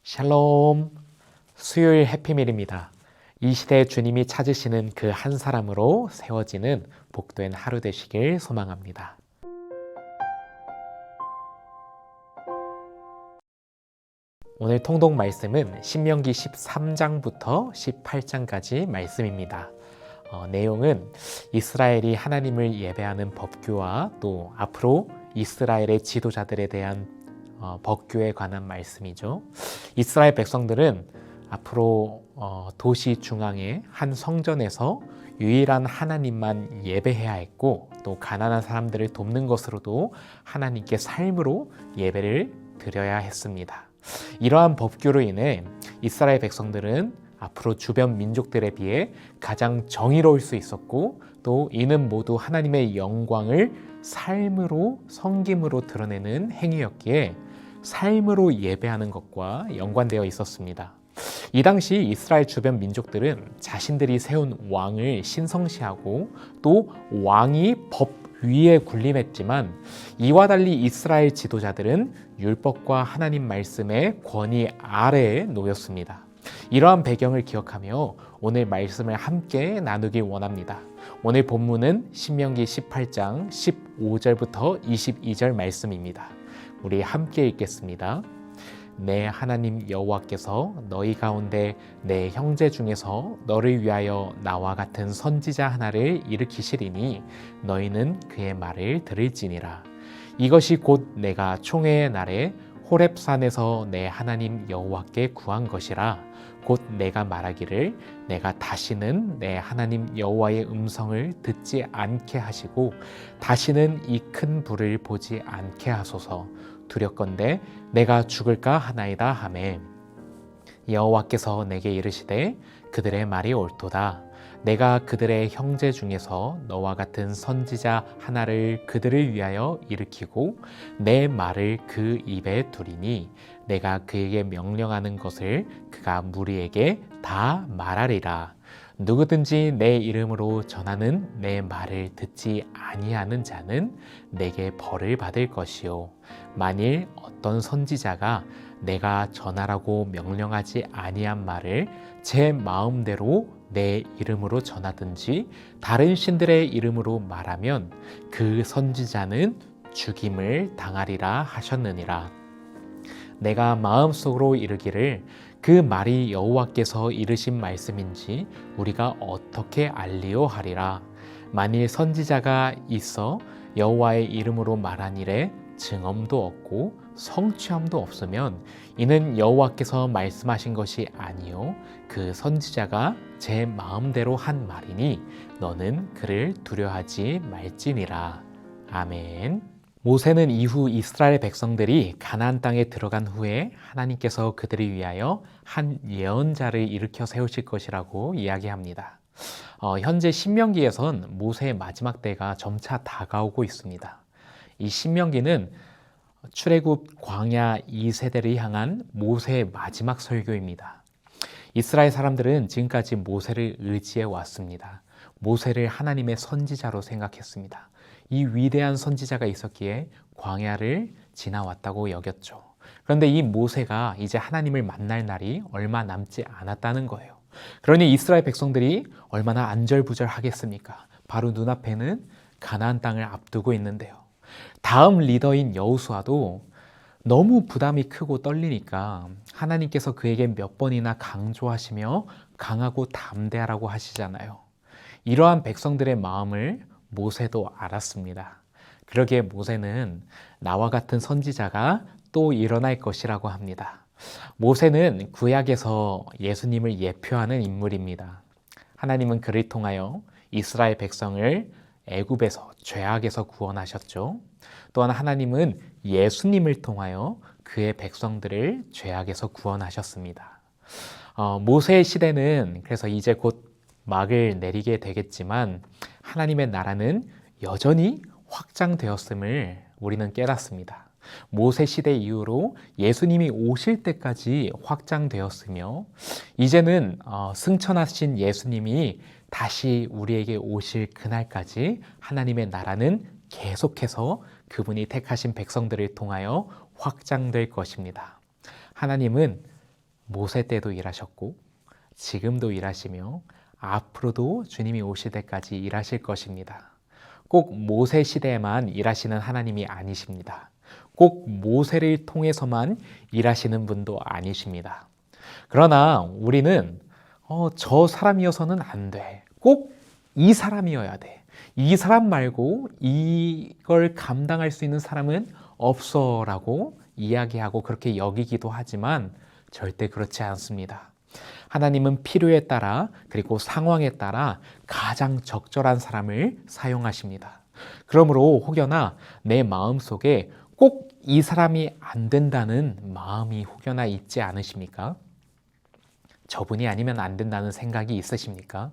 샬롬, 수요일 해피밀입니다. 이 시대에 주님이 찾으시는 그 한 사람으로 세워지는 복된 하루 되시길 소망합니다. 오늘 통독 말씀은 신명기 13장부터 18장까지 말씀입니다. 내용은 이스라엘이 하나님을 예배하는 법규와 또 앞으로 이스라엘의 지도자들에 대한 법규에 관한 말씀이죠. 이스라엘 백성들은 앞으로 도시 중앙의 한 성전에서 유일한 하나님만 예배해야 했고, 또 가난한 사람들을 돕는 것으로도 하나님께 삶으로 예배를 드려야 했습니다. 이러한 법규로 인해 이스라엘 백성들은 앞으로 주변 민족들에 비해 가장 정의로울 수 있었고, 또 이는 모두 하나님의 영광을 삶으로 섬김으로 드러내는 행위였기에 삶으로 예배하는 것과 연관되어 있었습니다. 이 당시 이스라엘 주변 민족들은 자신들이 세운 왕을 신성시하고 또 왕이 법 위에 군림했지만, 이와 달리 이스라엘 지도자들은 율법과 하나님 말씀의 권위 아래에 놓였습니다. 이러한 배경을 기억하며 오늘 말씀을 함께 나누기 원합니다. 오늘 본문은 신명기 18장 15절부터 22절 말씀입니다. 우리 함께 읽겠습니다. 내 하나님 여호와께서 너희 가운데 내 형제 중에서 너를 위하여 나와 같은 선지자 하나를 일으키시리니 너희는 그의 말을 들을지니라. 이것이 곧 내가 총회의 날에 호렙산에서 내 하나님 여호와께 구한 것이라. 곧 내가 말하기를 내가 다시는 내 하나님 여호와의 음성을 듣지 않게 하시고 다시는 이 큰 불을 보지 않게 하소서. 두렵건대 내가 죽을까 하나이다 하매, 여호와께서 내게 이르시되 그들의 말이 옳도다. 내가 그들의 형제 중에서 너와 같은 선지자 하나를 그들을 위하여 일으키고 내 말을 그 입에 두리니 내가 그에게 명령하는 것을 그가 무리에게 다 말하리라. 누구든지 내 이름으로 전하는 내 말을 듣지 아니하는 자는 내게 벌을 받을 것이요, 만일 어떤 선지자가 내가 전하라고 명령하지 아니한 말을 제 마음대로 내 이름으로 전하든지 다른 신들의 이름으로 말하면 그 선지자는 죽임을 당하리라 하셨느니라. 내가 마음속으로 이르기를 그 말이 여호와께서 이르신 말씀인지 우리가 어떻게 알리오 하리라. 만일 선지자가 있어 여호와의 이름으로 말한 일에 증언도 없고 성취함도 없으면 이는 여호와께서 말씀하신 것이 아니요 그 선지자가 제 마음대로 한 말이니 너는 그를 두려워하지 말지니라. 아멘. 모세는 이후 이스라엘 백성들이 가나안 땅에 들어간 후에 하나님께서 그들을 위하여 한 예언자를 일으켜 세우실 것이라고 이야기합니다. 현재 신명기에선 모세의 마지막 때가 점차 다가오고 있습니다. 이 신명기는 출애굽 광야 2세대를 향한 모세의 마지막 설교입니다. 이스라엘 사람들은 지금까지 모세를 의지해 왔습니다. 모세를 하나님의 선지자로 생각했습니다. 이 위대한 선지자가 있었기에 광야를 지나왔다고 여겼죠. 그런데 이 모세가 이제 하나님을 만날 날이 얼마 남지 않았다는 거예요. 그러니 이스라엘 백성들이 얼마나 안절부절하겠습니까? 바로 눈앞에는 가나안 땅을 앞두고 있는데요. 다음 리더인 여호수아도 너무 부담이 크고 떨리니까 하나님께서 그에게 몇 번이나 강조하시며 강하고 담대하라고 하시잖아요. 이러한 백성들의 마음을 모세도 알았습니다. 그러기에 모세는 나와 같은 선지자가 또 일어날 것이라고 합니다. 모세는 구약에서 예수님을 예표하는 인물입니다. 하나님은 그를 통하여 이스라엘 백성을 애굽에서 죄악에서 구원하셨죠. 또한 하나님은 예수님을 통하여 그의 백성들을 죄악에서 구원하셨습니다. 모세의 시대는 그래서 이제 곧 막을 내리게 되겠지만 하나님의 나라는 여전히 확장되었음을 우리는 깨닫습니다. 모세 시대 이후로 예수님이 오실 때까지 확장되었으며 이제는 승천하신 예수님이 다시 우리에게 오실 그날까지 하나님의 나라는 계속해서 그분이 택하신 백성들을 통하여 확장될 것입니다. 하나님은 모세 때도 일하셨고 지금도 일하시며 앞으로도 주님이 오실 때까지 일하실 것입니다. 꼭 모세 시대에만 일하시는 하나님이 아니십니다. 꼭 모세를 통해서만 일하시는 분도 아니십니다. 그러나 우리는 저 사람이어서는 안 돼. 꼭 이 사람이어야 돼. 이 사람 말고 이걸 감당할 수 있는 사람은 없어라고 이야기하고 그렇게 여기기도 하지만 절대 그렇지 않습니다. 하나님은 필요에 따라 그리고 상황에 따라 가장 적절한 사람을 사용하십니다. 그러므로 혹여나 내 마음속에 꼭 이 사람이 안 된다는 마음이 혹여나 있지 않으십니까? 저분이 아니면 안 된다는 생각이 있으십니까?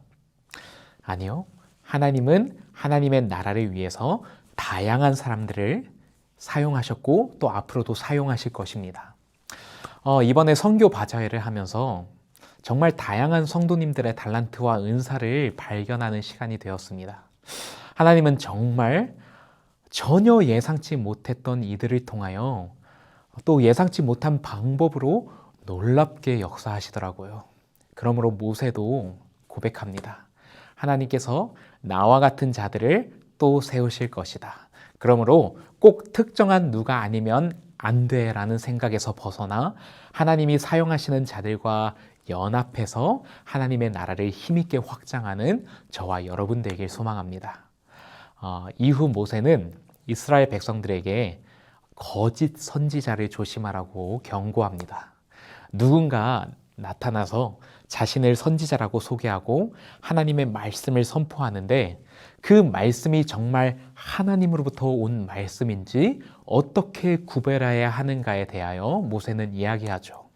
아니요. 하나님은 하나님의 나라를 위해서 다양한 사람들을 사용하셨고 또 앞으로도 사용하실 것입니다. 이번에 선교 바자회를 하면서 정말 다양한 성도님들의 달란트와 은사를 발견하는 시간이 되었습니다. 하나님은 정말 전혀 예상치 못했던 이들을 통하여 또 예상치 못한 방법으로 놀랍게 역사하시더라고요. 그러므로 모세도 고백합니다. 하나님께서 나와 같은 자들을 또 세우실 것이다. 그러므로 꼭 특정한 누가 아니면 안 돼라는 생각에서 벗어나 하나님이 사용하시는 자들과 연합해서 하나님의 나라를 힘있게 확장하는 저와 여러분 되길 소망합니다. 이후 모세는 이스라엘 백성들에게 거짓 선지자를 조심하라고 경고합니다. 누군가 나타나서 자신을 선지자라고 소개하고 하나님의 말씀을 선포하는데 그 말씀이 정말 하나님으로부터 온 말씀인지 어떻게 구별해야 하는가에 대하여 모세는 이야기하죠.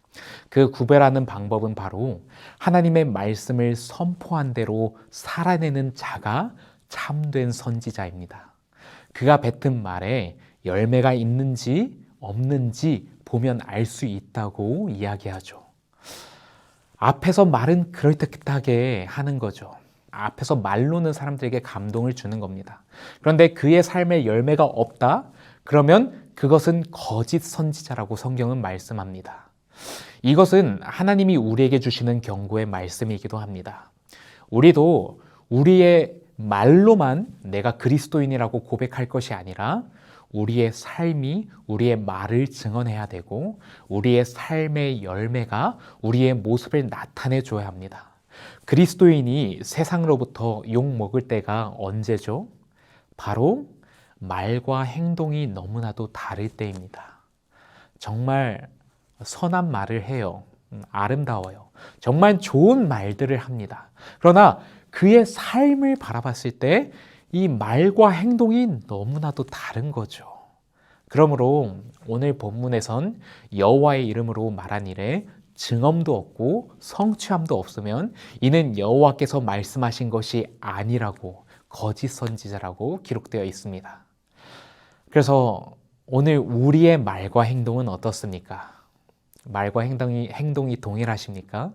그 구별하는 방법은 바로 하나님의 말씀을 선포한 대로 살아내는 자가 참된 선지자입니다. 그가 뱉은 말에 열매가 있는지 없는지 보면 알 수 있다고 이야기하죠. 앞에서 말은 그럴듯하게 하는 거죠. 앞에서 말로는 사람들에게 감동을 주는 겁니다. 그런데 그의 삶에 열매가 없다? 그러면 그것은 거짓 선지자라고 성경은 말씀합니다. 이것은 하나님이 우리에게 주시는 경고의 말씀이기도 합니다. 우리도 우리의 말로만 내가 그리스도인이라고 고백할 것이 아니라 우리의 삶이 우리의 말을 증언해야 되고 우리의 삶의 열매가 우리의 모습을 나타내 줘야 합니다. 그리스도인이 세상으로부터 욕먹을 때가 언제죠? 바로 말과 행동이 너무나도 다를 때입니다. 정말 선한 말을 해요. 아름다워요. 정말 좋은 말들을 합니다. 그러나 그의 삶을 바라봤을 때 이 말과 행동이 너무나도 다른 거죠. 그러므로 오늘 본문에선 여호와의 이름으로 말한 일에 증언도 없고 성취함도 없으면 이는 여호와께서 말씀하신 것이 아니라고 거짓 선지자라고 기록되어 있습니다. 그래서 오늘 우리의 말과 행동은 어떻습니까? 말과 행동이 동일하십니까?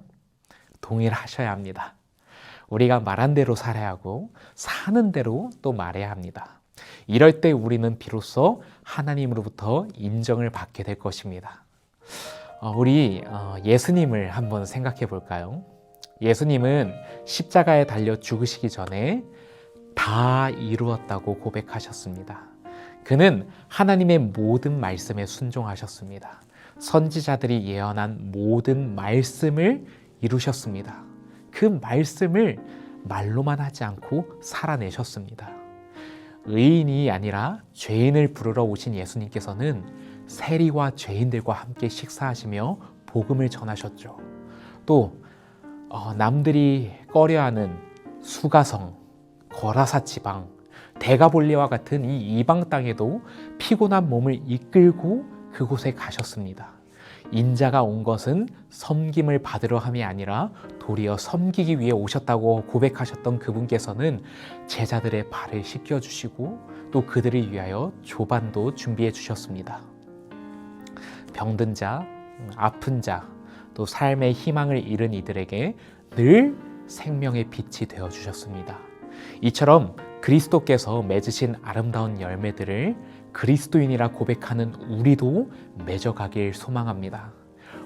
동일하셔야 합니다. 우리가 말한 대로 살아야 하고 사는 대로 또 말해야 합니다. 이럴 때 우리는 비로소 하나님으로부터 인정을 받게 될 것입니다. 우리 예수님을 한번 생각해 볼까요? 예수님은 십자가에 달려 죽으시기 전에 다 이루었다고 고백하셨습니다. 그는 하나님의 모든 말씀에 순종하셨습니다. 선지자들이 예언한 모든 말씀을 이루셨습니다. 그 말씀을 말로만 하지 않고 살아내셨습니다. 의인이 아니라 죄인을 부르러 오신 예수님께서는 세리와 죄인들과 함께 식사하시며 복음을 전하셨죠. 또 남들이 꺼려하는 수가성, 거라사 지방, 대가볼리와 같은 이 이방 땅에도 피곤한 몸을 이끌고 그곳에 가셨습니다. 인자가 온 것은 섬김을 받으려 함이 아니라 도리어 섬기기 위해 오셨다고 고백하셨던 그분께서는 제자들의 발을 씻겨주시고 또 그들을 위하여 조반도 준비해 주셨습니다. 병든 자, 아픈 자, 또 삶의 희망을 잃은 이들에게 늘 생명의 빛이 되어 주셨습니다. 이처럼 그리스도께서 맺으신 아름다운 열매들을 그리스도인이라 고백하는 우리도 맺어가길 소망합니다.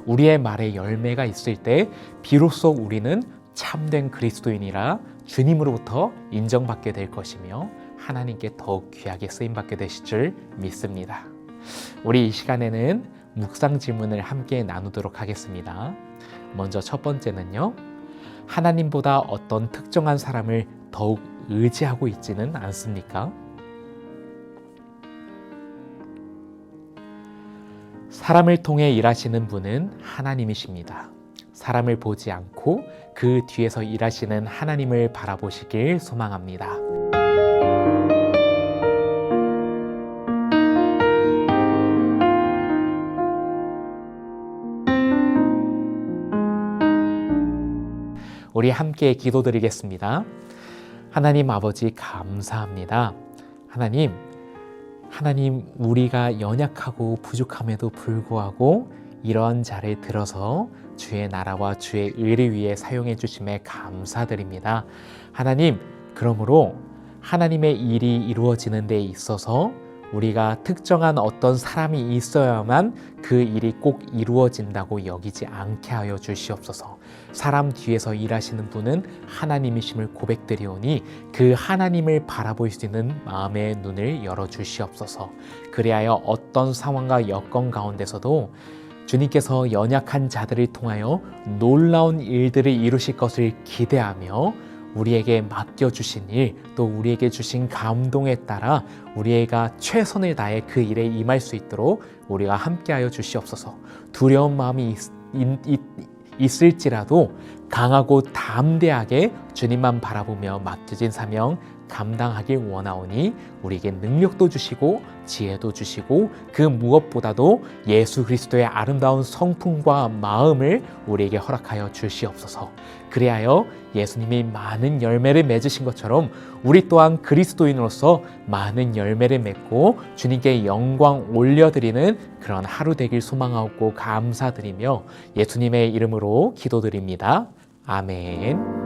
우리의 말에 열매가 있을 때 비로소 우리는 참된 그리스도인이라 주님으로부터 인정받게 될 것이며 하나님께 더욱 귀하게 쓰임받게 되실 줄 믿습니다. 우리 이 시간에는 묵상 질문을 함께 나누도록 하겠습니다. 먼저 첫 번째는요, 하나님보다 어떤 특정한 사람을 더욱 의지하고 있지는 않습니까? 사람을 통해 일하시는 분은 하나님이십니다. 사람을 보지 않고 그 뒤에서 일하시는 하나님을 바라보시길 소망합니다. 우리 함께 기도드리겠습니다. 하나님 아버지 감사합니다. 하나님 우리가 연약하고 부족함에도 불구하고 이러한 자를 들어서 주의 나라와 주의 의를 위해 사용해 주심에 감사드립니다. 하나님, 그러므로 하나님의 일이 이루어지는 데 있어서 우리가 특정한 어떤 사람이 있어야만 그 일이 꼭 이루어진다고 여기지 않게 하여 주시옵소서. 사람 뒤에서 일하시는 분은 하나님이심을 고백드리오니 그 하나님을 바라볼 수 있는 마음의 눈을 열어 주시옵소서. 그리하여 어떤 상황과 여건 가운데서도 주님께서 연약한 자들을 통하여 놀라운 일들을 이루실 것을 기대하며 우리에게 맡겨주신 일, 또 우리에게 주신 감동에 따라 우리가 최선을 다해 그 일에 임할 수 있도록 우리가 함께하여 주시옵소서. 두려운 마음이 있을지라도 강하고 담대하게 주님만 바라보며 맡겨진 사명 감당하길 원하오니 우리에게 능력도 주시고 지혜도 주시고 그 무엇보다도 예수 그리스도의 아름다운 성품과 마음을 우리에게 허락하여 주시옵소서. 그리하여 예수님이 많은 열매를 맺으신 것처럼 우리 또한 그리스도인으로서 많은 열매를 맺고 주님께 영광 올려드리는 그런 하루 되길 소망하고 감사드리며 예수님의 이름으로 기도드립니다. 아멘.